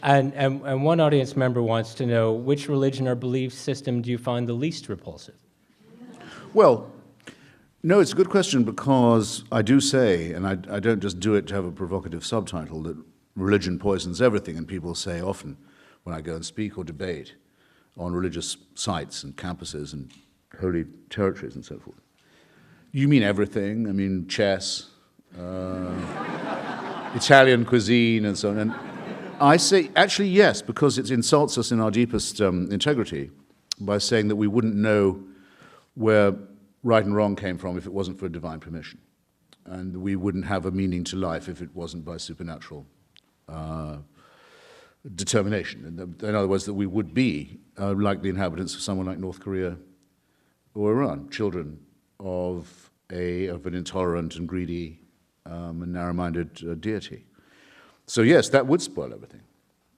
And one audience member wants to know, which religion or belief system do you find the least repulsive? Well, no, it's a good question, because I do say, and I don't just do it to have a provocative subtitle, that religion poisons everything, and people say often when I go and speak or debate on religious sites and campuses and holy territories and so forth. You mean everything? I mean chess, Italian cuisine and so on. And I say, actually, yes, because it insults us in our deepest integrity by saying that we wouldn't know where right and wrong came from if it wasn't for divine permission. And we wouldn't have a meaning to life if it wasn't by supernatural determination. In other words, that we would be like the inhabitants of someone like North Korea or Iran, children of an intolerant and greedy and narrow-minded deity. So yes, that would spoil everything.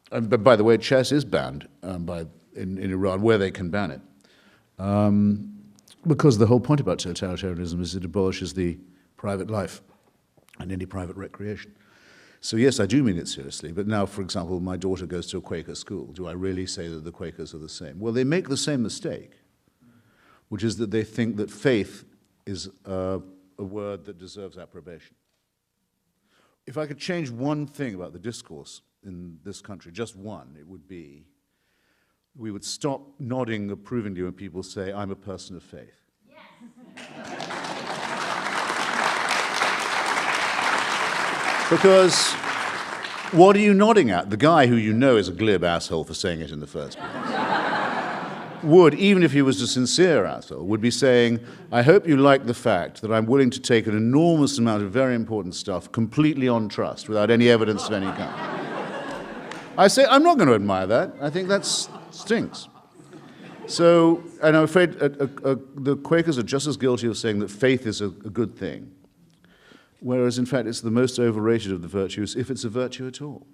But by the way, chess is banned in Iran, where they can ban it. Because the whole point about totalitarianism is it abolishes the private life and any private recreation. So yes, I do mean it seriously. But now, for example, my daughter goes to a Quaker school. Do I really say that the Quakers are the same? Well, they make the same mistake, which is that they think that faith is a word that deserves approbation. If I could change one thing about the discourse in this country, just one, it would be we would stop nodding approvingly when people say, "I'm a person of faith." Yes. Because what are you nodding at? The guy who you know is a glib asshole for saying it in the first place would, even if he was a sincere asshole, would be saying, "I hope you like the fact that I'm willing to take an enormous amount of very important stuff completely on trust without any evidence of any kind." I say, I'm not going to admire that. I think that stinks. So, and I'm afraid the Quakers are just as guilty of saying that faith is a good thing, whereas in fact it's the most overrated of the virtues, if it's a virtue at all.